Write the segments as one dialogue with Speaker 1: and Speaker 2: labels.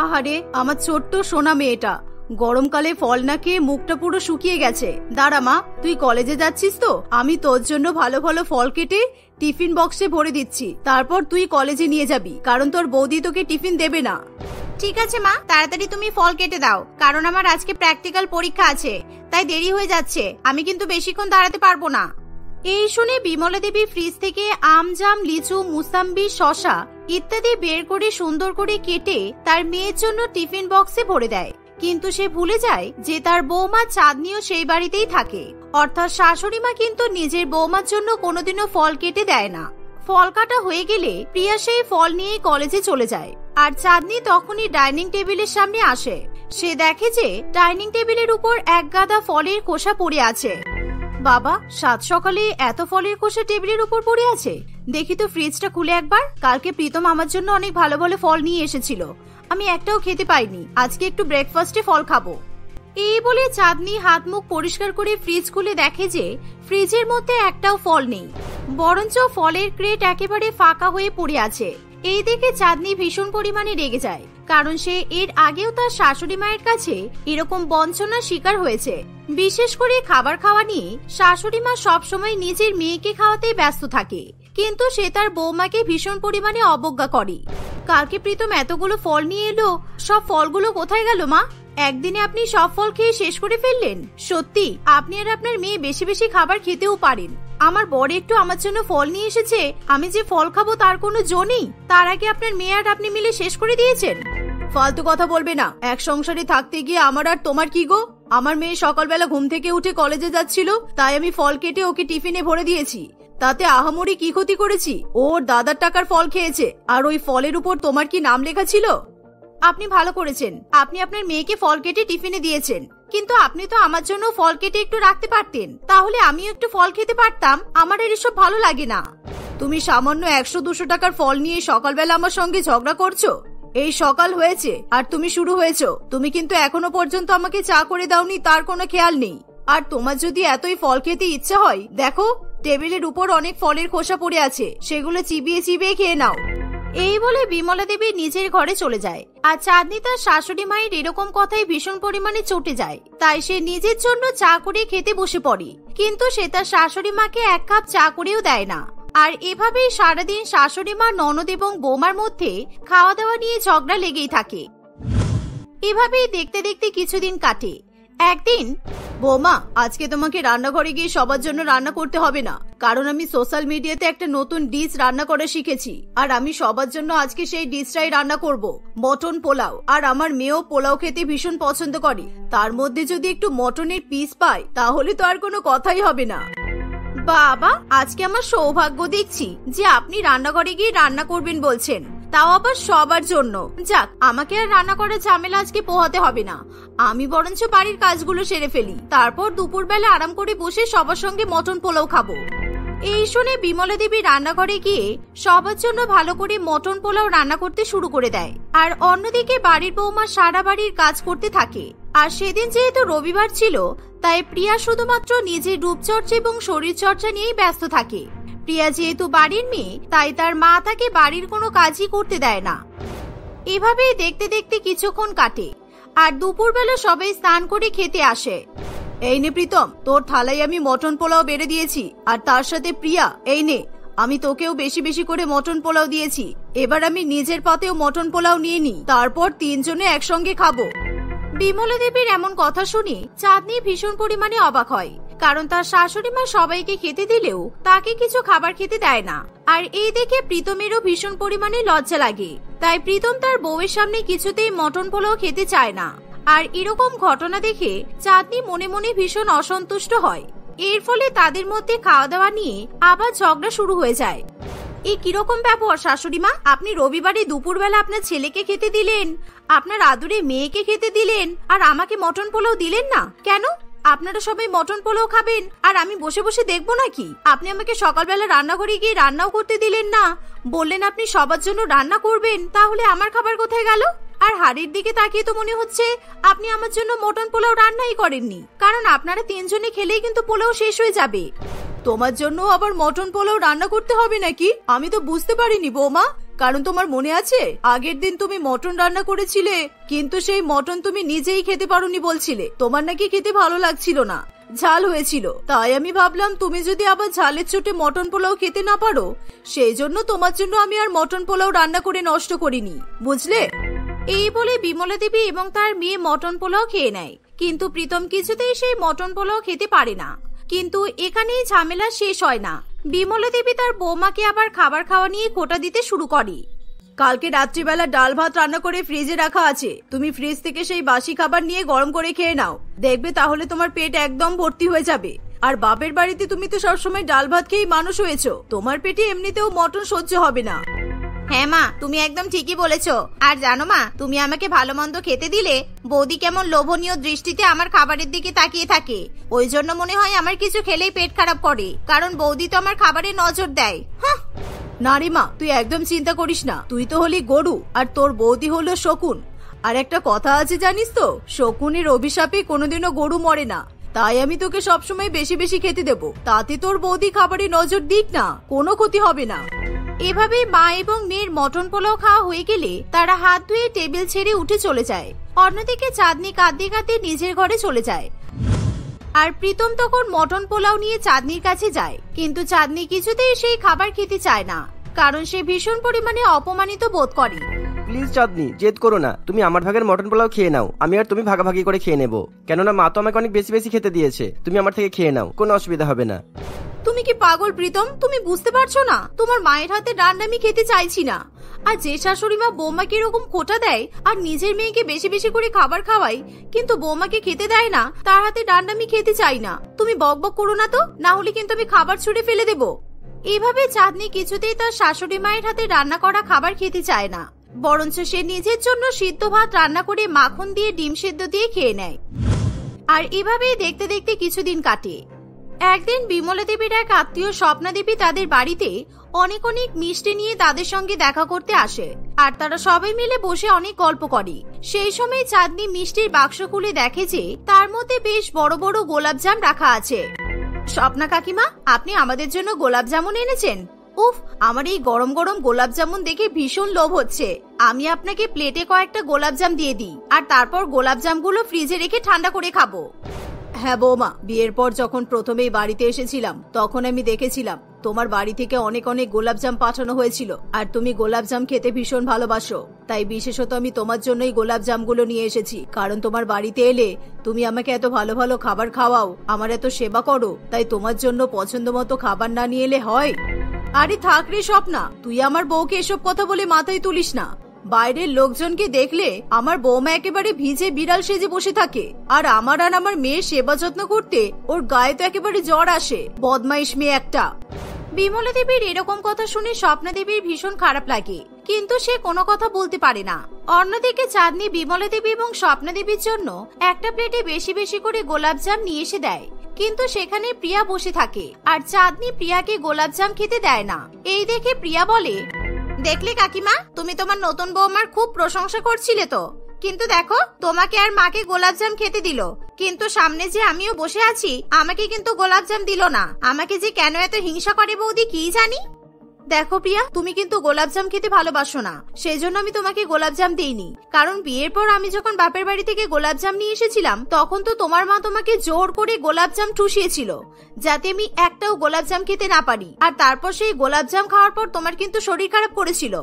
Speaker 1: আহারে আমার ছোট্ট সোনা মেয়েটা, গরমকালে ফল না খেয়ে মুখটা পুরো শুকিয়ে গেছে। দাঁড়া মা, তুই কলেজে যাচ্ছিস তো, আমি তোর জন্য ভালো ভালো ফল কেটে টিফিন বক্সে ভরে দিচ্ছি, তারপর তুই কলেজে নিয়ে যাবি, কারণ তোর বৌদি তোকে টিফিন দেবে না। ঠিক আছে মা, তাড়াতাড়ি তুমি ফল কেটে দাও, কারণ আমার আজকে প্র্যাকটিক্যাল পরীক্ষা আছে, তাই দেরি হয়ে যাচ্ছে, আমি কিন্তু বেশিক্ষণ দাঁড়াতে পারবো না। এই শুনে বিমলা দেবী ফ্রিজ থেকে আম, জাম, লিচু, মুসাম্বি, শসা ইত্যাদি বের করে সুন্দর করে কেটে তার মেয়ের জন্য টিফিন বক্সে ভরে দেয়। কিন্তু সে ভুলে যায় যে তার বৌমা চাঁদনিও সেই বাড়িতেই থাকে, অর্থাৎ শাশুড়ি মা কিন্তু নিজের বৌমার জন্য কোনোদিনও ফল কেটে দেয় না। ফল কাটা হয়ে গেলে প্রিয়া সেই ফল নিয়ে কলেজে চলে যায়, আর চাঁদনি তখনই ডাইনিং টেবিলের সামনে আসে। সে দেখে যে ডাইনিং টেবিলের উপর এক গাদা ফলের খোসা পড়ে আছে। বাবা, সাত সকালে এত ফলের খোসা টেবিলের উপর পড়ে আছে, দেখি তো ফ্রিজটা খুলে একবার। কালকে প্রীতম আমার জন্য অনেক ভালো ভালো ফল নিয়ে এসেছিল, আমি একটাও খেতে পাইনি, আজকে একটু ব্রেকফাস্টে ফল খাবো। এই বলে চাঁদনি হাত মুখ পরিষ্কার করে ফ্রিজ খুলে দেখে যে ফ্রিজের মধ্যে একটাও ফল নেই, বরঞ্চ ফলের ক্রেট একেবারে ফাঁকা হয়ে পড়ে আছে। এই দেখে চাঁদনি ভীষণ পরিমাণে রেগে যায়, কারণ সে এর আগেও তার শাশুড়ি মায়ের কাছে এরকম বঞ্চনার শিকার হয়েছে। বিশেষ করে খাবার খাওয়া নিয়ে শাশুড়ি মা সবসময় নিজের মেয়েকে খাওয়াতেই ব্যস্ত থাকে, কিন্তু সে তার বৌমাকে ভীষণ পরিমাণে অবজ্ঞা করে। কালকে প্রীতম এতগুলো ফল নিয়ে এলো, সব ফলগুলো কোথায় গেল মা? একদিনে আপনি সব ফল খেয়ে শেষ করে ফেললেন। সত্যি আপনি আর আপনার মেয়ে বেশি বেশি খাবার খেতেও পারেন। আমার বড় একটু আমার জন্য ফল নিয়ে এসেছে, আমি যে ফল খাবো তার কোনো জো নেই, তার আগে আপনার মেয়ে আর আপনি মিলে শেষ করে দিয়েছেন। ফালতু কথা বলবে না, এক সংসারে থাকতে গিয়ে আমার আর তোমার কি গো? আমার মেয়ে সকালবেলা ঘুম থেকে উঠে কলেজে যাচ্ছিল, তাই আমি ফল কেটে ওকে টিফিনে ভরে দিয়েছি, তাতে আহামরি কি ক্ষতি করেছি? ওর দাদার টাকার ফল খেয়েছে, আর ওই ফলের উপর তোমার কি নাম লেখা ছিল? আপনি ভালো করেছেন, আপনি আপনার মেয়েকে ফল কেটে টিফিনে দিয়েছেন, কিন্তু আপনি তো আমার জন্য ফল কেটে একটু রাখতে পারতেন, তাহলে আমিও একটু ফল খেতে পারতাম। আমার আর এসব ভালো লাগে না। তুমি সামান্য 100-200 টাকার ফল নিয়ে সকালবেলা আমার সঙ্গে ঝগড়া করছো? এই সকাল হয়েছে আর তুমি শুরু হয়েছো। তুমি কিন্তু এখনো পর্যন্ত আমাকে চা করে দাওনি, তার কোনো খেয়াল নেই। আর তোমার যদি এতই ফল খেতে ইচ্ছে হয়, দেখো টেবিলের উপর অনেক ফলের খোসা পড়ে আছে, সেগুলো চিবিয়ে চিবিয়ে খেয়ে নাও। এই বলে বিমলা দেবী নিজের ঘরে চলে যায়, আর চাঁদনি তার শাশুড়ি মায়ের এরকম কথায় ভীষণ পরিমাণে চটে যায়, তাই সে নিজের জন্য চা করে খেতে বসে পড়ে। কিন্তু সে তার শাশুড়ি মাকে এক কাপ চা করেও দেয় না। আর এভাবেই সারাদিন শাশুড়ি মা, ননদ এবং বৌমার মধ্যে খাওয়া দাওয়া নিয়ে ঝগড়া লেগেই থাকে। এভাবেই দেখতে দেখতে কিছুদিন কাটে। একদিন, বৌমা আজকে তোমাকে রান্নাঘরে গিয়ে সবার জন্য রান্না করতে হবে না, কারণ আমি সোশ্যাল মিডিয়াতে একটা নতুন ডিশ রান্না করা শিখেছি, আর আমি সবার জন্য আজকে সেই ডিশটাই রান্না করব, মটন পোলাও। আর আমার মেয়েও পোলাও খেতে ভীষণ পছন্দ করে, তার মধ্যে যদি একটু মটনের পিস পায় তাহলে তো আর কোনো কথাই হবে না। বাবা, আজকে আমার সৌভাগ্য দেখছি যে আপনি রান্নাঘরে গিয়ে রান্না করবেন বলছেন, তাও আবার সবার জন্য। যাক, আমাকে আর রান্না করার ঝামেলা আজকে পোহাতে হবে না, আমি বরঞ্চ বাড়ির কাজগুলো সেরে ফেলি, তারপর দুপুরবেলা আরাম করে বসে সবার সঙ্গে মটন পোলাও খাবো। এই শুনে বিমলা দেবী রান্নাঘরে গিয়ে সবার জন্য ভালো করে মটন পোলাও রান্না করতে শুরু করে দেয়, আর অন্যদিকে বাড়ির বৌমা সারা বাড়ির কাজ করতে থাকে। আর সেদিন যেহেতু রবিবার ছিল, তাই প্রিয়া শুধুমাত্র নিজের রূপচর্চা এবং শরীর চর্চা নিয়েই ব্যস্ত থাকে। প্রিয়া যেহেতু বাড়ির মেয়ে, তাই তার মা তাকে বাড়ির কোনো কাজই করতে দেয় না। এভাবেই দেখতে দেখতে কিছুক্ষণ কাটে, আর দুপুরবেলা সবাই স্নান করে খেতে আসে। এই নে প্রীতম, তোর থালায় আমি মটন পোলাও বেড়ে দিয়েছি, আর তার সাথে প্রিয়া এই নে, আমি তোকেও বেশি বেশি করে মটন পোলাও দিয়েছি। এবার আমি নিজের পাতেও মটন পোলাও নিয়ে নিই, তারপর তিনজনে একসঙ্গে খাবো। বিমলা দেবীর এমন কথা শুনে চাঁদনি ভীষণ পরিমাণে অবাক হয়, কারণ তার শাশুড়ি মা সবাইকে খেতে দিলেও তাকে কিছু খাবার খেতে দেয় না। আর এই দেখে প্রীতমেরও ভীষণ পরিমাণে লজ্জা লাগে, তাই প্রীতম তার বউয়ের সামনে কিছুতেই মটন পোলাও খেতে চায় না। আর এরকম ঘটনা দেখে চাঁদনি মনে মনে ভীষণ অসন্তুষ্ট হয়। এর ফলে তাদের মধ্যে খাওয়া দাওয়া নিয়ে আবার ঝগড়া শুরু হয়ে যায়। এই কিরকম ব্যাপার শাশুড়ি মা, আপনি রবিবারে দুপুরবেলা আপনার ছেলেকে খেতে দিলেন, আপনার আদুরে মেয়েকে খেতে দিলেন, আর আমাকে মটন পোলাও দিলেন না কেন? আপনারা সবাই মটন পোলাও খাবেন আর আমি বসে বসে দেখবো নাকি? আপনি আমাকে সকালবেলা রান্নাঘরে গিয়ে রান্নাও করতে দিলেন না, বললেন আপনি সবার জন্য রান্না করবেন, তাহলে আমার খাবার কোথায় গেল? আর হাড়ির দিকে তাকিয়ে তো মনে হচ্ছে আপনি আমার জন্য মটন পোলাও রান্নাই করেননি, কারণ আপনারা তিনজনে খেলেই কিন্তু পোলাও শেষ হয়ে যাবে। তোমার জন্য আবার মটন পোলাও রান্না করতে হবে নাকি? আমি তো বুঝতে পারিনি বৌমা। কারণ তোমার মনে আছে আগের দিন তুমি মটন রান্না করেছিলে, কিন্তু সেই মটন তুমি নিজেই খেতে পারোনি বলছিলে। তোমার নাকি খেতে ভালো লাগছিল না, ঝাল হয়েছিল। তাই আমি ভাবলাম তুমি যদি আবার ঝালের চোটে মটন পোলাও খেতে না পারো, সেই জন্য তোমার জন্য আমি আর মটন পোলাও রান্না করে নষ্ট করিনি, বুঝলে? এই বলে বিমলা দেবী এবং তার মেয়ে মটন পোলাও খেয়ে নেয়। কিন্তু প্রীতম কিছুতেই সেই মটন পোলাও খেতে পারে না। কিন্তু এখানেই ঝামেলা শেষ হয় না। বিমলা দেবী তার বৌমাকে আবার খাবার খাওয়া নিয়ে খোঁটা দিতে শুরু করে। কালকে রাত্রিবেলা ডাল ভাত রান্না করে ফ্রিজে রাখা আছে, তুমি ফ্রিজ থেকে সেই বাসি খাবার নিয়ে গরম করে খেয়ে নাও, দেখবে তাহলে তোমার পেট একদম ভর্তি হয়ে যাবে। আর বাপের বাড়িতে তুমি তো সবসময় ডাল ভাত খেয়েই মানুষ হয়েছো, তোমার পেটে এমনিতেও মটন সহ্য হবে না। হ্যাঁ মা, তুমি একদম ঠিকই বলেছো। আর জানো মা, তুমি আমাকে ভালো মন্দ খেতে দিলে বৌদি কেমন লোভনীয় দৃষ্টিতে আমার খাবারের দিকে তাকিয়ে থাকে। ওই জন্য মনে হয় আমার কিছু খেলেই পেট খারাপ করে, কারণ বৌদি তো আমার খাবারে নজর দেয়। না রে মা, তুই একদম চিন্তা করিস না, তুই তো হলি গরু আর তোর বৌদি হলো শকুন। আর একটা কথা আছে জানিস তো, শকুনের অভিশাপে কোনোদিনও গরু মরে না। তাই আমি তোকে সবসময় বেশি বেশি খেতে দেবো, তাতে তোর বৌদি খাবারে নজর দিক না, কোনো ক্ষতি হবে না। এভাবে মা এবং মেয়ের মটন পোলাও খাওয়া হয়ে গেলে তারা হাত ধুয়ে টেবিল ছেড়ে উঠে চলে যায়। অন্যদিকে চাঁদনি কাঁদতে কাঁদতে নিজের ঘরে চলে যায়। আর প্রীতম তখন মটন পোলাও নিয়ে চাঁদনির কাছে যায়, কিন্তু চাঁদনি কিছুতেই সেই খাবার খেতে চায় না, কারণ সে ভীষণ পরিমাণে অপমানিত বোধ করে।
Speaker 2: প্লিজ চাঁদনি, জেদ করো না, তুমি আমার ভাগের মটন পোলাও খেয়ে নাও, আমি আর তুমি ভাগাভাগি করে খেয়ে নেবো। কেননা মা তো আমাকে অনেক বেশি বেশি খেতে দিয়েছে, তুমি আমার থেকে খেয়ে নাও, কোনো অসুবিধা হবে না।
Speaker 1: তুমি কি পাগল প্রীতম? তুমি বুঝতে পারছো না তোমার মায়ের হাতে রান্না আমি খেতে চাইছি না। আর যে শাশুড়ি মা বৌমাকে এরকম খোঁটা দেয় আর নিজের মেয়েকে বেশি বেশি করে খাবার খাওয়ায়, কিন্তু বৌমাকে খেতে দেয় না, তার হাতে রান্না আমি খেতে চাই না। তুমি বকবক করো না তো, না হলে কিন্তু আমি খাবার ছুঁড়ে ফেলে দেবো। এভাবে চাঁদনি কিছুতেই তার শাশুড়ি মায়ের হাতে রান্না করা খাবার খেতে চায় না, বরঞ্চ সে নিজের জন্য সিদ্ধ ভাত রান্না করে মাখন দিয়ে ডিম সিদ্ধ দিয়ে খেয়ে নেয়। আর এভাবেই দেখতে দেখতে কিছুদিন কাটে। একদিন বিমলা দেবীর এক আত্মীয় স্বপ্না দেবী তাদের বাড়িতে অনেক অনেক মিষ্টি নিয়ে তাদের সঙ্গে দেখা করতে আসে, আর তারা সবাই মিলে বসে অনেক গল্প করে। সেই সময় চাঁদনি মিষ্টির বাক্স খুলে দেখে যে তার মধ্যে বেশ বড় বড় গোলাপজাম রাখা আছে। স্বপ্না কাকিমা, আপনি আমাদের জন্য গোলাপ জামুন এনেছেন? উফ, আমার এই গরম গরম গোলাপ জামুন দেখে ভীষণ লোভ হচ্ছে। আমি আপনাকে প্লেটে কয়েকটা গোলাপ জাম দিয়ে দিই, আর তারপর গোলাপ জামগুলো ফ্রিজে রেখে ঠান্ডা করে খাবো। হ্যাঁ বৌমা, বিয়ের পর যখন প্রথমেই বাড়িতে এসেছিলাম তখন আমি দেখেছিলাম তোমার বাড়ি থেকে অনেক অনেক গোলাপজাম পাঠানো হয়েছিল, আর তুমি গোলাপজাম খেতে ভীষণ ভালোবাসো। তাই বিশেষত আমি তোমার জন্যই গোলাপজামগুলো নিয়ে এসেছি, কারণ তোমার বাড়িতে এলে তুমি আমাকে এত ভালো ভালো খাবার খাওয়াও, আমার এত সেবা করো, তাই তোমার জন্য পছন্দ মতো খাবার না নিয়ে এলে হয়? আরে থাক রে স্বপ্না, তুই আমার বউকে এসব কথা বলে মাথায় তুলিস না। বাইরের লোকজনকে দেখলে আমার বৌমা একেবারে ভিজে বিড়াল সেজে বসে থাকে, আর আমার মেয়ের সেবা যত্ন করতে ওর গায়ে তো একেবারে জ্বর আসে। বদমাইশ মেয়ে একটা। বিমলা দেবীর এরকম কথা শুনে স্বপ্না দেবীর ভীষণ খারাপ লাগে, কিন্তু সে কোনো কথা বলতে পারে না। অন্যদিকে চাঁদনি বিমলা দেবী এবং স্বপ্না দেবীর জন্য একটা প্লেটে বেশি বেশি করে গোলাপজাম নিয়ে এসে দেয়, কিন্তু সেখানে প্রিয়া বসে থাকে, আর চাঁদনি প্রিয়াকে গোলাপজাম খেতে দেয় না। এই দেখে প্রিয়া বলে, দেখলে কাকিমা, তুমি তোমার নতুন বৌমার খুব প্রশংসা করছিলে তো, কিন্তু দেখো তোমাকে আর মাকে গোলাপজাম খেতে দিল, কিন্তু সামনে যে আমিও বসে আছি আমাকে কিন্তু গোলাপজাম দিল না। আমাকে যে কেন এত হিংসা করে বৌদি কি জানি। দেখো প্রিয়া, তুমি কিন্তু গোলাপজাম খেতে ভালোবাসো না, সেই জন্য আমি তোমাকে গোলাপজাম দিইনি। কারণ বিয়ের পর আমি যখন বাপের বাড়ি থেকে গোলাপজাম নিয়ে এসেছিলাম তখন তো তোমার মা তোমাকে জোর করে গোলাপজাম ঠুসিয়েছিল, যাতে আমি একটাও গোলাপজাম খেতে না পারি। আর তারপর সেই গোলাপজাম খাওয়ার পর তোমার কিন্তু শরীর খারাপ করেছিল।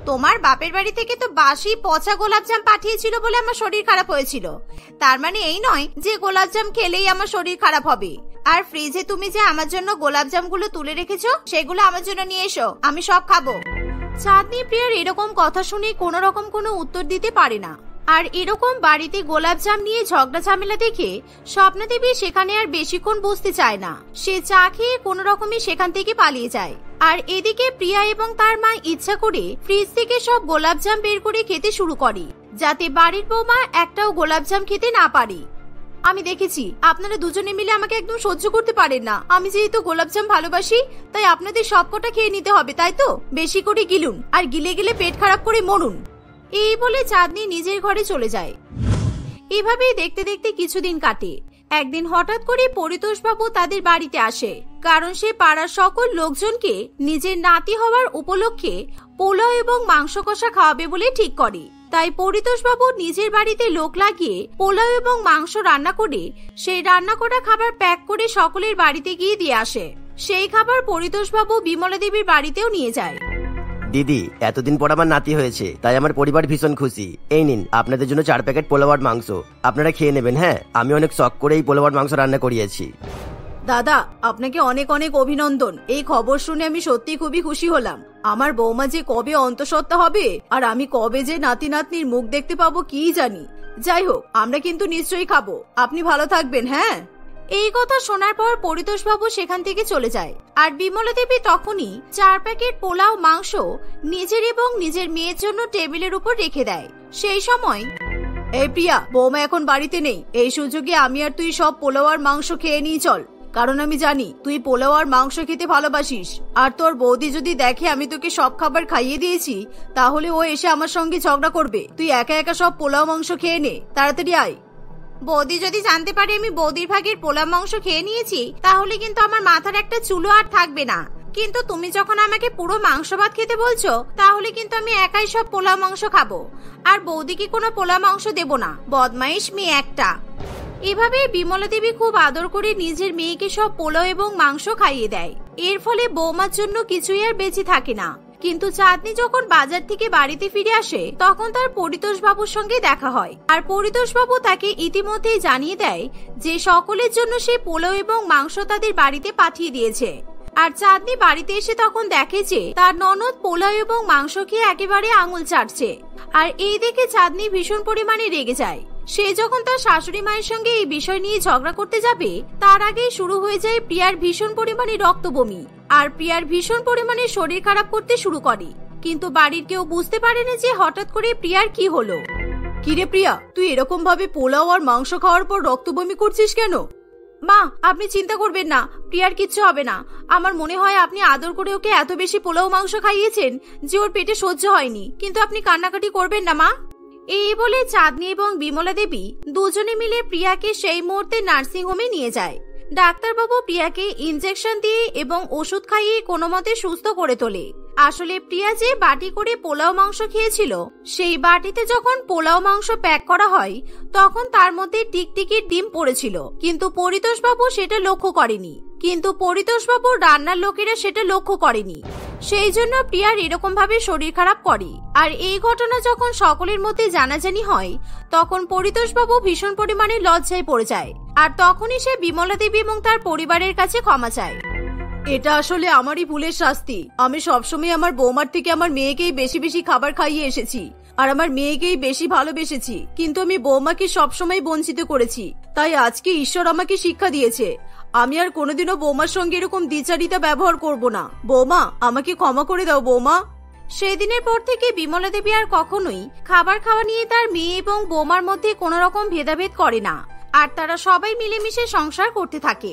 Speaker 1: তোমার বাপের বাড়ি থেকে তো বাসি পচা গোলাপজাম পাঠিয়েছিল বলে আমার শরীর খারাপ হয়েছিল। তার মানে এই নয় যে গোলাপজাম খেলেই আমার শরীর খারাপ হবে। আর ফ্রিজে তুমি যে আমার জন্য গোলাপজামগুলো তুলে রেখেছো সেগুলো আমার জন্য নিয়ে এসো, আমি সব খাবো। চাঁদনি প্রিয়ার এরকম কথা শুনে কোনো রকম কোনো উত্তর দিতে পারে না। আর এরকম বাড়িতে গোলাপজাম নিয়ে ঝগড়া ঝামেলা দেখে স্বপ্না দেবী সেখানে আর বেশিক্ষণ বসতে চায় না। সে চা খেয়ে কোনো রকমে সেখান থেকে পালিয়ে যায়। আর এদিকে প্রিয়া এবং তার মা ইচ্ছা করে ফ্রিজ থেকে সব গোলাপজাম বের করে খেতে শুরু করে, যাতে বাড়ির বৌমা একটাও গোলাপজাম খেতে না পারে। আমি দেখেছি আপনারা দুজনে মিলে আমাকে একদম সহ্য করতে পারেন না। আমি যেহেতু গোলাপজাম ভালোবাসি তাই আপনাদের সবকটা খেয়ে নিতে হবে, তাই তো? বেশি করে গিলুন, আর গিলে গেলে পেট খারাপ করে মরুন। এই বলে চাঁদনি নিজের ঘরে চলে যায়। এভাবেই দেখতে দেখতে কিছুদিন কাটে। একদিন হঠাৎ করে পরিতোষবাবু তাদের বাড়িতে আসে, কারণ সে পাড়ার সকল লোকজনকে নিজের নাতি হওয়ার উপলক্ষে পোলাও এবং মাংস কষা খাওয়াবে বলে ঠিক করে। তাই পরিতোষবাবু নিজের বাড়িতে লোক লাগিয়ে পোলাও এবং মাংস রান্না করে সেই রান্না করা খাবার প্যাক করে সকলের বাড়িতে গিয়ে দিয়ে আসে। সেই খাবার পরিতোষবাবু বিমলা দেবীর বাড়িতেও নিয়ে যায়।
Speaker 2: দিদি, এতদিন পর আমার নাতি হয়েছে, তাই আমার পরিবার ভীষণ খুশি। এই নিন আপনাদের জন্য 4 প্যাকেট পোলাও আর মাংস, আপনারা খেয়ে নেবেন। হ্যাঁ, আমি অনেক শখ করে এই পোলাও আর মাংস রান্না করিয়েছি।
Speaker 1: দাদা, আপনাকে অনেক অনেক অভিনন্দন। এই খবর শুনে আমি সত্যি খুবই খুশি হলাম। আমার বৌমা যে কবে অন্তঃসত্ত্বা হবে আর আমি কবে যে নাতি নাতনির মুখ দেখতে পাবো কি জানি। যাই হোক, আমরা কিন্তু নিশ্চয়ই খাবো। আপনি ভালো থাকবেন। হ্যাঁ। এই কথা শোনার পর পরিতোষবাবু সেখান থেকে চলে যায়, আর বিমলা দেবী তখনই 4 প্যাকেট পোলাও মাংস নিজের এবং নিজের মেয়ের জন্য টেবিলের উপর রেখে দেয়। সেই সময়, এই প্রিয়া, বৌমা এখন বাড়িতে নেই, এই সুযোগে আমি আর তুই সব পোলাও আর মাংস খেয়ে নিয়ে চল। কারণ আমি জানি তুই পোলাও আর মাংস খেতে ভালোবাসিস, আর তোর বৌদি যদি দেখে আমি তোকে সব খাবার খাইয়ে দিয়েছি তাহলে ও এসে আমার সঙ্গে ঝগড়া করবে। তুই একা একা সব পোলাও মাংস খেয়ে নে, তাড়াতাড়ি আয়। বৌদি যদি জানতে পারে আমি বৌদির ভাগের পোলাও মাংস খেয়ে নিয়েছি তাহলে কিন্তু আমার মাথার একটা চুলও আর থাকবে না। কিন্তু তুমি যখন আমাকে পুরো মাংস ভাত খেতে বলছো তাহলে কিন্তু আমি একাই সব পোলাও মাংস খাবো, আর বৌদিকে কোনো পোলাও মাংস দেব না। বদমাইশ মেয়ে একটা। এভাবে বিমলা দেবী খুব আদর করে নিজের মেয়েকে সব পোলাও এবং মাংস খাইয়ে দেয়। এর ফলে বৌমার জন্য কিছুই আর বেঁচে থাকে না। কিন্তু চাঁদনি যখন বাজার থেকে বাড়িতে ফিরে আসে তখন তার পরিতোষবাবুর সঙ্গে দেখা হয়, আর পরিতোষবাবু তাকে ইতিমধ্যেই জানিয়ে দেয় যে সকলের জন্য সে পোলাও এবং মাংস তাদের বাড়িতে পাঠিয়ে দিয়েছে। আর চাঁদনি বাড়িতে এসে তখন দেখে যে তার ননদ পোলাও এবং মাংস খেয়ে একেবারে আঙুল চাটছে। আর এই দেখে চাঁদনি ভীষণ পরিমাণে রেগে যায়। সে যখন তার শাশুড়ি মায়ের সঙ্গে এই বিষয় নিয়ে ঝগড়া করতে যাবে তার আগেই শুরু হয়ে যায় প্রিয়ার ভীষণ পরিমাণে রক্ত বমি, আর প্রিয়ার ভীষণ পরিমাণে শরীর খারাপ করতে শুরু করে। কিন্তু বাড়ির কেউ বুঝতে পারে না যে হঠাৎ করে প্রিয়ার কি হলো। কিরে প্রিয়া, তুই এরকম ভাবে পোলাও আর মাংস খাওয়ার পর রক্ত বমি করছিস কেন? মা, আপনি চিন্তা করবেন না, প্রিয়ার কিচ্ছু হবে না। আমার মনে হয় আপনি আদর করে ওকে এত বেশি পোলাও মাংস খাইয়েছেন যে ওর পেটে সহ্য হয়নি। কিন্তু আপনি কান্নাকাটি করবেন না মা। এই বলে চাঁদনি এবং বিমলা দেবী দুজনে মিলে প্রিয়াকে সেই মুহূর্তে নার্সিং হোমে নিয়ে যায়। ডাক্তারবাবু প্রিয়াকে ইনজেকশন দিয়ে এবং ওষুধ খাইয়ে কোনো মতে সুস্থ করে তোলে। আসলে প্রিয়া যে বাটি করে পোলাও মাংস খেয়েছিল সেই বাটিতে যখন পোলাও মাংস প্যাক করা হয় তখন তার মধ্যে টিকটিকির ডিম পড়েছিল, কিন্তু পরিতোষবাবু সেটা লক্ষ্য করেনি। কিন্তু পরিতোষবাবুর রান্নার লোকেরা সেটা লক্ষ্য করেনি, সেই জন্য প্রিয়ার এরকম ভাবে শরীর খারাপ করে। আর এই ঘটনা যখন সকলের মধ্যে জানাজানি হয় তখন পরিতোষবাবু ভীষণ পরিমাণে লজ্জায় পড়ে যায়, আর তখনই সে বিমলা দেবী এবং তার পরিবারের কাছে ক্ষমা চায়। এটা আসলে আমারই ভুলের শাস্তি। আমি সবসময় আমার বৌমার থেকে আমার মেয়েকেই বেশি বেশি খাবার খাইয়ে এসেছি, আর আমার মেয়েকেই বেশি ভালোবেসেছি, কিন্তু আমি বৌমাকে সবসময় বঞ্চিত করেছি। তাই আজকে ঈশ্বর আমাকে শিক্ষা দিয়েছে, আমি আর কোনোদিনও বৌমার সঙ্গে এরকম দ্বিচারিতা ব্যবহার করব না। বৌমা, আমাকে ক্ষমা করে দাও বৌমা। সেই দিনের পর থেকে বিমলা দেবী আর কখনোই খাবার খাওয়া নিয়ে তার মেয়ে এবং বৌমার মধ্যে কোনো রকম ভেদাভেদ করে না, আর তারা সবাই মিলেমিশে সংসার করতে থাকে।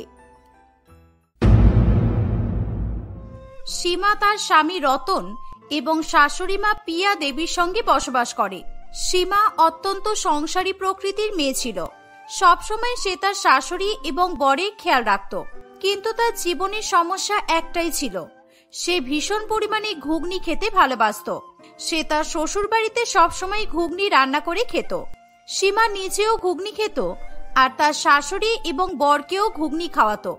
Speaker 1: সীমা তার স্বামী রতন এবং শাশুড়ি মা পিয়া দেবীর সঙ্গে বসবাস করে। সীমা অত্যন্ত সংসারী প্রকৃতির মেয়ে ছিল। সবসময় সে তার শাশুড়ি এবং বরের খেয়াল রাখত, কিন্তু তার জীবনের সমস্যা একটাই ছিল, সে ভীষণ পরিমাণে ঘুগনি খেতে ভালোবাসত। সে তার শ্বশুর বাড়িতে সবসময় ঘুগনি রান্না করে খেত। সীমা নিজেও ঘুগনি খেত আর তার শাশুড়ি এবং বরকেও ঘুগনি খাওয়াতো।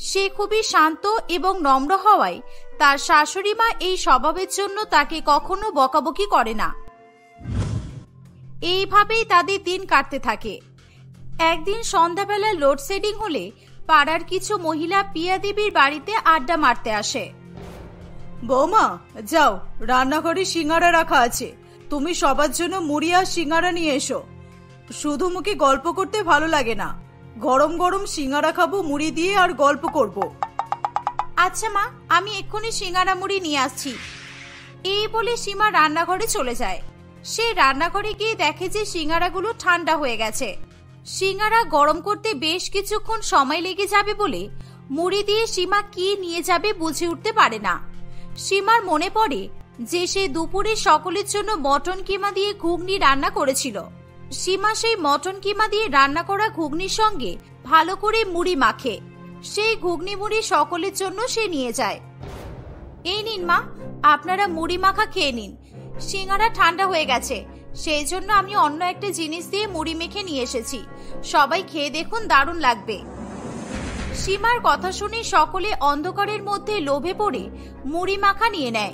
Speaker 1: সে খুবই শান্ত এবং নম্র হওয়ায় তার শাশুড়ি মা এই স্বভাবের জন্য তাকে কখনো বকাবকি করে না। এইভাবেই তাদের দিন কাটতে থাকে। একদিন সন্ধ্যাবেলা লোডশেডিং হলে পাড়ার কিছু মহিলা পিয়া দেবীর বাড়িতে আড্ডা মারতে আসে। বৌমা, যাও, রান্নাঘরে সিঙ্গারা রাখা আছে, তুমি সবার জন্য মুড়ি আর সিঙ্গারা নিয়ে এসো। শুধু মুখে গল্প করতে ভালো লাগে না, গরম গরম সিঙ্গারা খাবো মুড়ি দিয়ে আর গল্প করব। আচ্ছা মা, আমি এক্ষুনি সিঙ্গারা মুড়ি নিয়ে আসছি। এই বলে সীমা রান্নাঘরে চলে যায়। সে রান্নাঘরে গিয়ে দেখে যে সিঙ্গারাগুলো ঠান্ডা হয়ে গেছে। সিঙ্গারা গরম করতে বেশ কিছুক্ষণ সময় লেগে যাবে বলে মুড়ি দিয়ে সীমা কি নিয়ে যাবে বুঝে উঠতে পারে না। সীমার মনে পড়ে যে সে দুপুরে সকলের জন্য মটন কিমা দিয়ে ঘুগনি রান্না করেছিল। সীমা সেই মটন কিমা দিয়ে রান্না করা ঘুগনির সঙ্গে ভালো করে মুড়ি মাখে। সেই ঘুগনি মুড়ি সকলের জন্য সে নিয়ে যায়। এই নিন মা, আপনারা মুড়ি মাখা খেয়ে নিন। সিঙ্গারা ঠান্ডা হয়ে গেছে, সেই জন্য আমি অন্য একটা জিনিস দিয়ে মুড়ি মেখে নিয়ে এসেছি। সবাই খেয়ে দেখুন, দারুণ লাগবে। সীমার কথা শুনে সকলে অন্ধকারের মধ্যে লোভে পড়ে মুড়ি মাখা নিয়ে নেয়।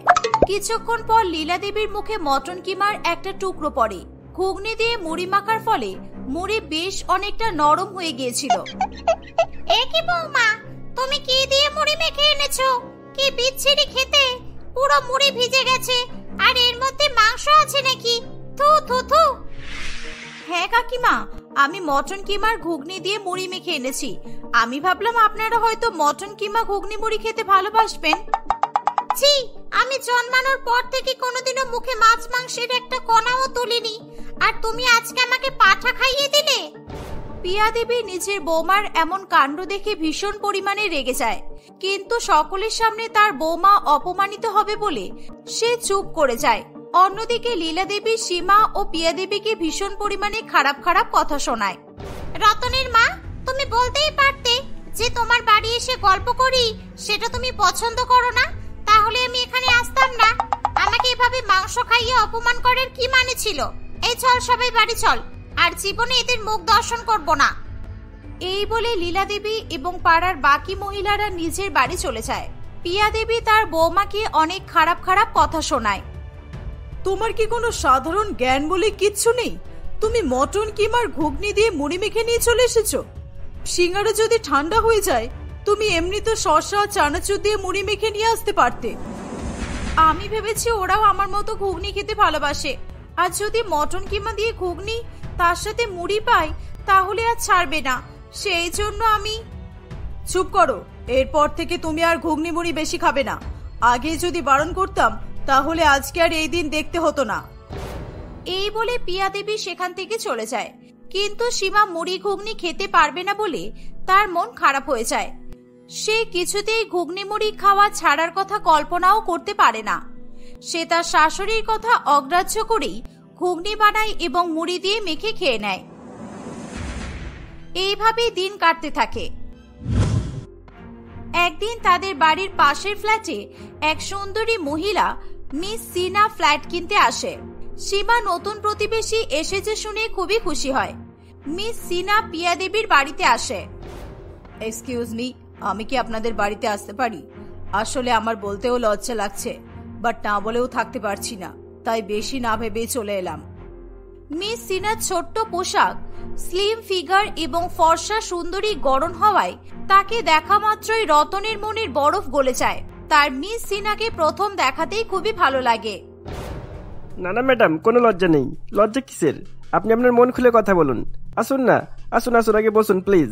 Speaker 1: কিছুক্ষণ পর লীলা দেবীর মুখে মটন কিমার একটা টুকরো পড়ে। ঘুগনি দিয়ে মুড়ি মাখার ফলে মুড়ি বেশ অনেকটা নরম হয়ে গিয়েছিল। এ কি বৌমা, তুমি কি দিয়ে মুড়ি মেখে এনেছো? কি বিচ্ছিরি খেতে, পুরো মুড়ি ভিজে গেছে, আর এর মধ্যে মাংস আছে নাকি? থু থু থু। হ্যাঁ কাকিমা, আমি মটন কিমার ঘুগনি দিয়ে মুড়ি মেখে এনেছি। আমি ভাবলাম আপনারা হয়তো মটন কিমা ঘুগনি মুড়ি খেতে ভালোবাসবেন। জি, আমি জন্মানোর পর থেকে কোনোদিনও মুখে মাছ মাংসের একটা কণাও তুলিনি, আর তুমি আজকে আমাকে পাঠা খাইয়ে দিলে। পিয়া দেবী নিজের বৌমার এমন কাণ্ড দেখে ভীষণ পরিমাণে রেগে যায়, কিন্তু সকলের সামনে তার বৌমা অপমানিত হবে বলে সে চুপ করে যায়। অন্যদিকে লীলা দেবী সীমা ও পিয়া দেবীকে ভীষণ পরিমাণে খারাপ খারাপ কথা শোনায়। রতনের মা, তুমি বলতেই পারতে যে তোমার বাড়ি এসে গল্প করি, সেটা তুমি পছন্দ করো না, তাহলে আমি এখানে আসতাম না। আমাকে এভাবে মাংস খাইয়ে অপমান করার কি মানে ছিল? এই চল সবাই বাড়ি চল, আর জীবনে এদের মুখ দর্শন করব না। এই বলে লীলা দেবী এবং পাড়ার বাকি মহিলারা নিজের বাড়ি চলে যায়। পিয়া দেবী তার বৌমাকে অনেক খারাপ খারাপ কথা শোনায়। তোমার কি কোনো সাধারণ জ্ঞান বলে কিচ্ছু নেই? তুমি মটন কিমার ঘুগনি দিয়ে মুড়ি মেখে নিয়ে চলে এসেছো। সিঙ্গারা যদি ঠান্ডা হয়ে যায়, তুমি এমনি তো শসা চানাচুর দিয়ে মুড়ি মেখে নিয়ে আসতে পারতে। আমি ভেবেছি ওরাও আমার মতো ঘুগনি খেতে ভালোবাসে, আর যদি মটন কিমা দিয়ে ঘুগনি তার সাথে মুড়ি পাই তাহলে আর ছাড়বে না, সেই জন্য আমি। চুপ করো, এরপর থেকে তুমি আর ঘুগনি মুড়ি বেশি খাবে না। আগে যদি বারণ করতাম তাহলে আজকে আর এই দিন দেখতে হতো না। এই বলে পিয়া দেবী সেখান থেকে চলে যায়। কিন্তু সীমা মুড়ি ঘুগনি খেতে পারবে না বলে তার মন খারাপ হয়ে যায়। সে কিছুতেই ঘুগনি মুড়ি খাওয়া ছাড়ার কথা কল্পনাও করতে পারে না। সে তার শাশুড়ির কথা অগ্রাহ্য করেই ঘুগনি বানায় এবং মুড়ি দিয়ে মেখে খেয়ে নেয়। এইভাবেই দিন কাটতে থাকে। একদিন তাদের বাড়ির পাশের ফ্ল্যাটে এক সুন্দরী মহিলা মিস সিনা ফ্ল্যাট কিনতে আসে। সীমা নতুন প্রতিবেশী এসেছে শুনে খুবই খুশি হয়। মিস সিনা পিয়া দেবীর বাড়িতে আসে। এক্সকিউজ মি, আমি কি আপনাদের বাড়িতে আসতে পারি? আসলে আমার বলতেও লজ্জা লাগছে, বাট না বলেও থাকতে পারছি না, তাই বেশি না ভেবেই চলে এলাম। মিস সিনার ছোট্ট পোশাক, স্লিম ফিগার এবং ফর্সা সুন্দরী গড়ন হওয়ায় তাকে দেখা মাত্রই রতনের মনের বরফ গলে যায়। তার মিস সিনাকে প্রথম দেখাতেই খুবই ভালো লাগে।
Speaker 3: না না ম্যাডাম, কোনো লজ্জা নেই। লজ্জা কিসের? আপনি আপনার মন খুলে কথা বলুন। আসুন না, আসুন আসুন, আগে বসুন প্লিজ।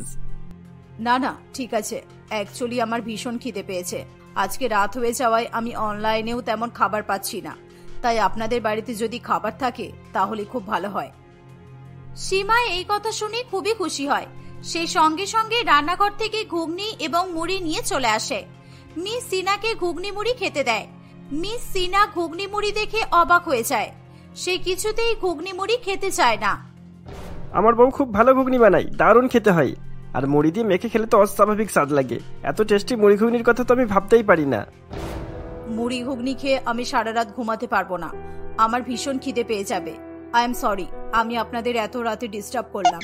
Speaker 1: না না, ঠিক আছে। অ্যাকচুয়ালি আমার ভীষণ খিদে পেয়েছে। আজকে রাত হয়ে যাওয়ায় আমি অনলাইনেও তেমন খাবার পাচ্ছি না, তাই আপনাদের বাড়িতে যদি খাবার থাকে তাহলে খুব ভালো হয়। সীমা এই কথা শুনে খুবই খুশি হয়। সে সঙ্গে সঙ্গে রান্নাঘর থেকে ঘুগনি এবং মুড়ি নিয়ে চলে আসে। মিস সিনাকে ঘুগনি মুড়ি খেতে দেয়। মিস সিনা ঘুগনি মুড়ি দেখে অবাক হয়ে যায়। সে কিছুতেই ঘুগনি মুড়ি খেতে চায় না।
Speaker 3: আমার বউ খুব ভালো ঘুগনি বানায়, দারুণ খেতে হয়, আর মুড়ি দিয়ে মেখে খেলে তো অস্বাভাবিক স্বাদ লাগে। এত টেস্টি মুড়ি ঘুগনির কথা তো আমি ভাবতেই পারি না।
Speaker 1: মুড়ি ঘুগনি খেয়ে আমি সারা রাত ঘুমাতে পারবো না। আমার ভীষণ খিদে পেয়ে যাবে। আই এম সরি, আমি আপনাদের এত রাতে ডিস্টার্ব করলাম।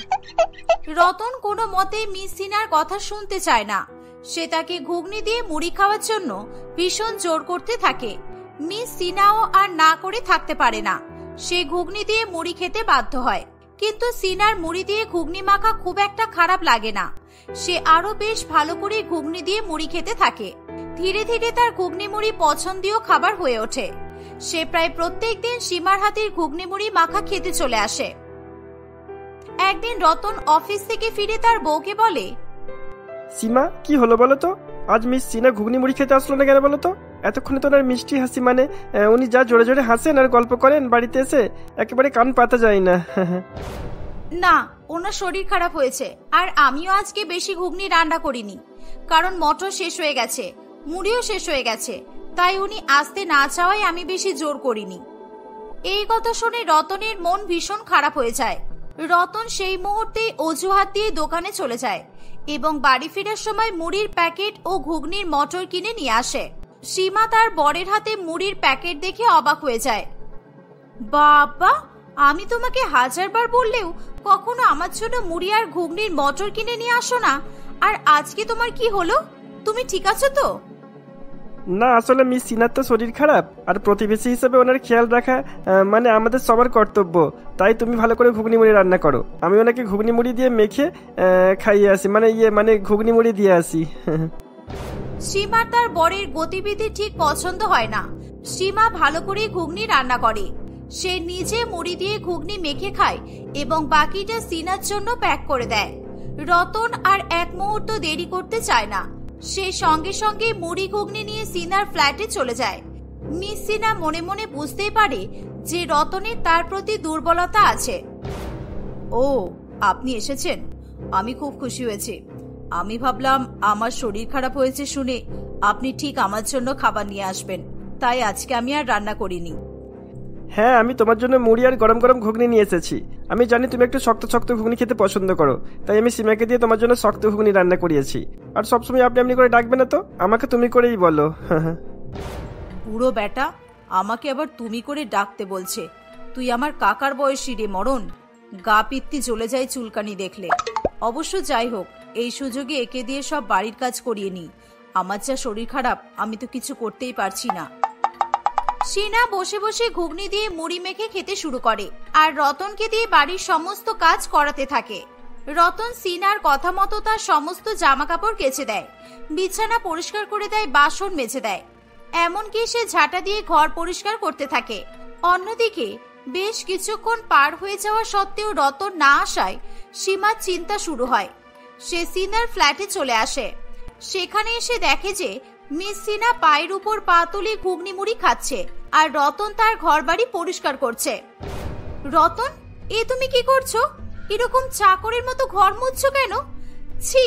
Speaker 1: রতন কোনো মতে মিস সিনার কথা শুনতে চায় না। সে তাকে ঘুগনি দিয়ে মুড়ি খাওয়ার জন্য ভীষণ জোর করতে থাকে। মিস সিনাও আর না করে থাকতে পারে না। সে ঘুগনি দিয়ে মুড়ি খেতে বাধ্য হয়। কিন্তু সিনার মুড়ি দিয়ে ঘুগনি মাখা খুব একটা খারাপ লাগে না। সে আরো বেশ ভালো করে ঘুগনি দিয়ে মুড়ি খেতে থাকে। ধীরে ধীরে তার ঘুগনি মুড়ি পছন্দীয় খাবার হয়ে ওঠে। সে প্রায় প্রত্যেক দিন সীমার হাতের ঘুগনি মুড়ি মাখা খেতে চলে আসে। একদিন রতন অফিস থেকে ফিরে তার বউকে বলে,
Speaker 3: সীমা, কি হলো বলো তো? আজ মিস সিনা ঘুগনি মুড়ি খেতে আসলো না কেন বলো তো? এতক্ষণে তো ওনার মিষ্টি হাসি, মানে উনি যা জোরে জোরে হাসেন আর গল্প করেন বাড়িতে এসে, একেবারে কান পাতা যায় না।
Speaker 1: না, ওনার শরীর খারাপ হয়েছে, আর আমিও আজকে বেশি ঘুগনি রান্না করিনি, কারণ মটর শেষ হয়ে গেছে, মুড়িও শেষ হয়ে গেছে, তাই উনি আসতে না চাওয়ায় আমি বেশি জোর করিনি। এই কথা শুনে রতনের মন ভীষণ খারাপ হয়ে যায়। রতন সেই মুহূর্তে অজুহাত দিয়ে দোকানে চলে যায় এবং বাড়ি ফেরার সময় মুড়ির প্যাকেট ও ঘুগনির মটর কিনে নিয়ে আসে। সীমা তার বরের হাতে মুড়ির প্যাকেট দেখে অবাক হয়ে যায়। বাবা, আমি তোমাকে 1000 বার বললেও কখনো আমার জন্য মুড়ি আর ঘুগনির মটর কিনে নিয়ে আসো না, আর আজকে তোমার কি হলো? তুমি ঠিক আছো তো?
Speaker 3: না, আসলে মিস সিনার তো শরীর খারাপ, আর প্রতিবেশী হিসেবে ওনার খেয়াল রাখা মানে আমাদের সবার কর্তব্য। তাই তুমি ভালো করে ঘুগনি মুড়ি রান্না করো, আমি ওনাকে ঘুগনি মুড়ি দিয়ে মেখে খাইয়ে আসি, মানে ঘুগনি মুড়ি দিয়ে আসি।
Speaker 1: সীমার তার বরের গতিবিধি ঠিক পছন্দ হয় না। সীমা ভালো করে ঘুগনি রান্না করে, সে নিজে মুড়ি দিয়ে ঘুগনি মেখে খায় এবং বাকিটা সিনার জন্য প্যাক করে দেয়। রতন আর এক মুহূর্ত দেরি করতে চায় না, সে সঙ্গে সঙ্গে মুড়ি ঘুগনি নিয়ে সিনার ফ্ল্যাটে চলে যায়। মিস সিনা মনে মনে বুঝতেই পারে যে রতনের তার প্রতি দুর্বলতা আছে। ও, আপনি এসেছেন, আমি খুব খুশি হয়েছি। আমি ভাবলাম আমার শরীর খারাপ হয়েছে শুনে আপনি ঠিক আমার জন্য খাবার নিয়ে আসবেন, তাই আজকে আমি আর রান্না করিনি।
Speaker 3: হ্যাঁ, আমি তোমার জন্য মুড়ি আর গরম গরম ঘুগনি নিয়ে এসেছি। আমি জানি তুমি একটু শক্ত শক্ত ঘুগনি খেতে পছন্দ করো, তাই আমি সীমাকে দিয়ে তোমার জন্য শক্ত ঘুগনি রান্না করিয়েছি। আর সবসময় আপনি আপনি করে ডাকবে না তো, আমাকে তুমি করেই বলো।
Speaker 1: বুড়ো বেটা আমাকে আবার তুমি করে ডাকতে বলছে। তুই আমার কাকার বয়সী রে মরণ, গা পিত্তি জ্বলে যায় চুলকানি দেখলে। অবশ্য যাই হোক, এই সুযোগে একে দিয়ে সব বাড়ির কাজ করিয়ে নি। আমার যা শরীর খারাপ, আমি তো কিছু করতেই পারছি না। সিনা বসে বসে ঘুগনি দিয়ে মুড়ি মেখে খেতে শুরু করে আর রতনকে দিয়ে বাড়ির সমস্ত কাজ করাতে থাকে। রতন সিনার কথা মতো তার সমস্ত জামা কাপড় কেচে দেয়, বিছানা পরিষ্কার করে দেয়, বাসন মেজে দেয়, এমনকি সে ঝাঁটা দিয়ে ঘর পরিষ্কার করতে থাকে। অন্যদিকে বেশ কিছুক্ষণ পার হয়ে যাওয়া সত্ত্বেও রতন না আসায় সীমার চিন্তা শুরু হয়। সে সিনার ফ্ল্যাটে চলে আসে। সেখানে এসে দেখে যে মিস সিনা পায়ের উপর পা তুলে ঘুগনি মুড়ি খাচ্ছে আর রতন তার ঘর বাড়ি পরিষ্কার করছে। রতন, এ তুমি কি করছো? এরকম চাকরের মতো ঘর মুছছো কেন? ছি,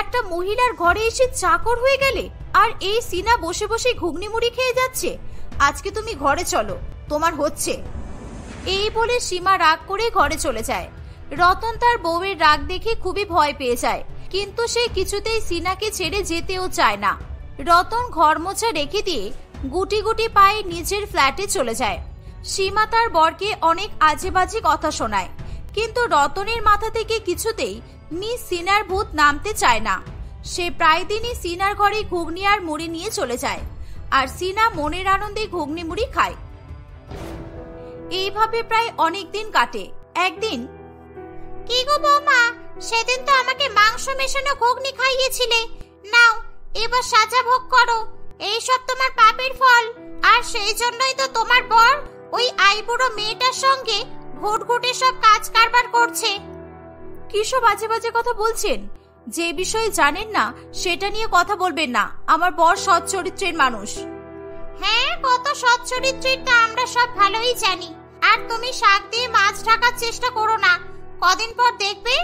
Speaker 1: একটা মহিলার ঘরে এসে চাকর হয়ে গেলে, আর এই সিনা বসে বসে ঘুগনি মুড়ি খেয়ে যাচ্ছে। আজকে তুমি ঘরে চলো, তোমার হচ্ছে। এই বলে সীমা রাগ করে ঘরে চলে যায়। রতন তার বউয়ের রাগ দেখে খুবই ভয় পেয়ে যায়, কিন্তু সে কিছুতেই সিনাকে ছেড়ে যেতেও চায় না। রতন ঘর মোছা রেখে দিয়ে গুটি গুটি পায়ে নিজের ফ্ল্যাটে চলে যায়। সীমা তার বরকে অনেক আজে বাজে কথা শোনায়, কিন্তু রতনের মাথা থেকে কিছুতেই মিস সিনার ভূত নামতে চায় না। সে প্রায় দিনই সিনার ঘরে ঘুগনি আর মুড়ি নিয়ে চলে যায়, আর সিনা মনের আনন্দে ঘুগনি মুড়ি খায়। এইভাবে প্রায় অনেক দিন কাটে। একদিন, কি গো বৌমা, সেদিন তো আমাকে মাংস মেশানো ঘুগনি খাইয়েছিলে, নাও এবার সাজা ভোগ করো। এইসব তোমার পাপের ফল, আর সেই জন্যই তো তোমার বর ওই আইবুড়ো মেয়েটার সঙ্গে ঘুটঘুটে সব কাজ কারবার করছে। কি সব বাজে বাজে কথা বলছেন? যে বিষয়ে জানেন না সেটা নিয়ে কথা বলবেন না। আমার বর সৎ চরিত্রের মানুষ। হ্যাঁ, কত সৎ চরিত্রের তা আমরা সব ভালোই জানি। আর তুমি শাক দিয়ে মাছ ঢাকার চেষ্টা করো না, কদিন পর দেখবে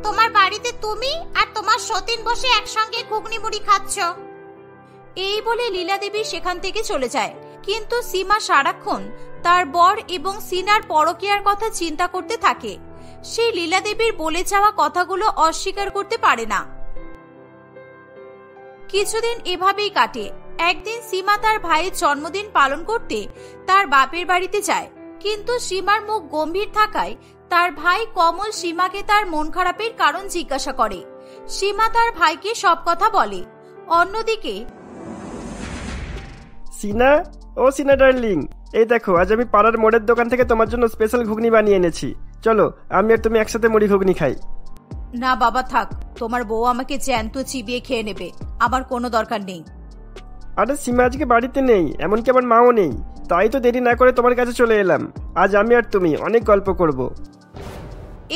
Speaker 1: তোমার বাড়িতে তুমি আর তোমার সতীন বসে একসঙ্গে ঘুগনি মুড়ি খাচ্ছ। এই বলে লীলা দেবী সেখান থেকে চলে যায়। কিন্তু সীমা সারাক্ষণ তার বর এবং সিনার পরকীয়ার কথা চিন্তা করতে থাকে। সে লীলা দেবীর বলে যাওয়া কথাগুলো অস্বীকার করতে পারে না। কিছুদিন এভাবেই কাটে। একদিন সীমা তার ভাইয়ের জন্মদিন পালন করতে তার বাপের বাড়িতে যায়, কিন্তু সীমার মুখ গম্ভীর থাকায় তার ভাই কমল সীমাকে তার মন খারাপের কারণ জিজ্ঞাসা করে। সীমা তার ভাইকে সব কথা বলে। অন্যদিকে,
Speaker 3: সিনা, ও সিনা ডার্লিং, এই দেখো আজ আমি পাড়ার মোড়ের দোকান থেকে তোমার জন্য স্পেশাল ঘুগনি বানিয়ে এনেছি। চলো আমি আর তুমি একসাথে মুড়ি ঘুগনি খাই।
Speaker 1: না বাবা, থাক, তোমার বউ আমাকে জ্যান্ত চিবিয়ে খেয়ে নেবে, আমার কোনো দরকার নেই।
Speaker 3: আরে সীমা আজকে বাড়িতে নেই, এমনকি আমার মাও নেই, তাই তো দেরি না করে তোমার কাছে চলে এলাম। আজ আমি আর তুমি অনেক গল্প করব।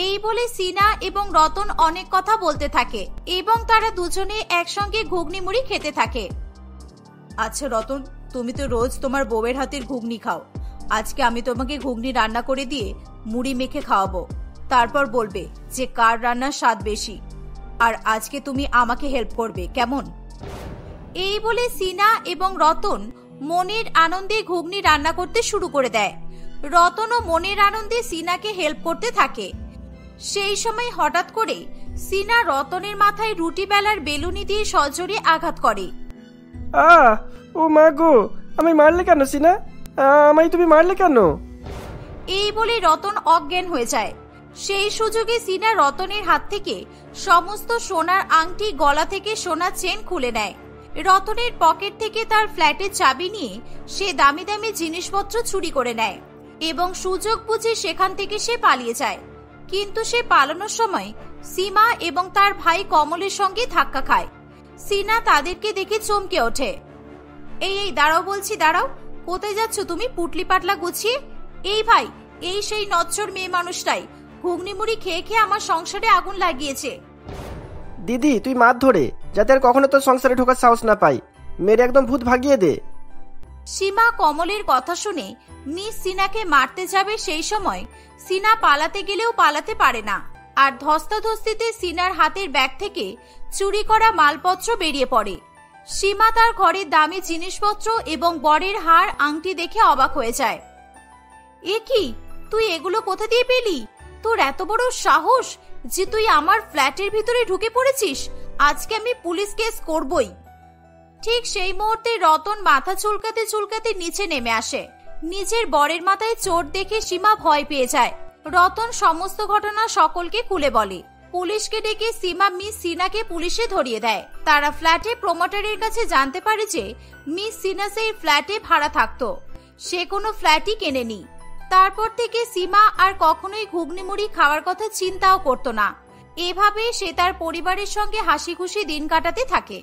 Speaker 1: এই বলে সিনা এবং রতন অনেক কথা বলতে থাকে এবং তারা দুজনে একসঙ্গে ঘুগনি মুড়ি খেতে থাকে। আচ্ছা রতন, তুমি তো রোজ তোমার বউয়ের হাতের ঘুগনি খাও, আজকে আমি তোমাকে ঘুগনি রান্না করে দিয়ে মুড়ি মেখে খাওয়াবো, তারপর বলবে যে কার রান্নার স্বাদ বেশি। আর আজকে তুমি আমাকে হেল্প করবে, কেমন? এই বলে সিনা এবং রতন মনের আনন্দে ঘুগনি রান্না করতে শুরু করে দেয়। রতনও মনের আনন্দে সিনাকে হেল্প করতে থাকে। সেই সময় হঠাৎ করে সিনা রতনের মাথায় রুটি বেলার বেলুনি দিয়ে সজোরে আঘাত করে।
Speaker 3: ও মা গো, আমি মারলে কেন সিনা? আমায় তুমি মারলে কেন?
Speaker 1: এই বলে রতন অজ্ঞান হয়ে যায়। সেই সুযোগে সিনা রতনের হাত থেকে সমস্ত সোনার আংটি, গলা থেকে সোনার চেন খুলে নেয়। রতনের পকেট থেকে তার ফ্ল্যাটের চাবি নিয়ে সে দামি দামি জিনিসপত্র চুরি করে নেয় এবং সুযোগ বুঝে সেখান থেকে সে পালিয়ে যায়। কিন্তু সে পালানোর সময় সীমা এবং তার ভাই কমলের সঙ্গে ধাক্কা খায়। সিনা তাদেরকে দেখে চমকে ওঠে। এই দাঁড়াও বলছি, দাঁড়াও। কোথায় যাচ্ছ তুমি পুটলি পাটলা গুছিয়ে? এই ভাই, এই সেই নচ্ছর মেয়ে মানুষটাই ঘুগনি মুড়ি খেয়ে খেয়ে আমার সংসারে আগুন লাগিয়েছে।
Speaker 3: দিদি তুই মার ধরে, যাতে আর কখনো তোর সংসারে ঢোকার সাহস না পাই। মেরে একদম ভূত ভাগিয়ে দে।
Speaker 1: সীমা কমলের কথা শুনে মিস সিনাকে মারতে যাবে, সেই সময় সিনা পালাতে গেলেও পালাতে পারে না। আর ধস্তাধস্তিতে সিনার হাতের ব্যাগ থেকে চুরি করা মালপত্র বেরিয়ে পড়ে। সীমা তার ঘরের দামি জিনিসপত্র এবং বরের হার আংটি দেখে অবাক হয়ে যায়। এ কি, তুই এগুলো কোথা দিয়ে পেলি? তোর এত বড় সাহস যে তুই আমার ফ্ল্যাটের ভিতরে ঢুকে পড়েছিস? আজকে আমি পুলিশ কেস করবই। ঠিক সেই মুহূর্তে রতন মাথা চুলকাতে চুলকাতে নিচে নেমে আসে। নিজের বরের মাথায় চোট দেখে সীমা ভয় পেয়ে যায়। রতন সমস্ত ঘটনা সকলকে খুলে বলে। পুলিশকে ডেকে সীমা মিস সিনাকে পুলিশে ধরিয়ে দেয়। তারা ফ্ল্যাটে প্রমোটারের কাছে জানতে পারে যে মিস সিনা সেই ফ্ল্যাটে ভাড়া থাকতো, সে কোনো ফ্ল্যাটই কেনেনি। তারপর থেকে সীমা আর কখনোই ঘুগনি মুড়ি খাওয়ার কথা চিন্তাও করতো না। এভাবে সে তার পরিবারের সঙ্গে হাসি খুশি দিন কাটাতে থাকে।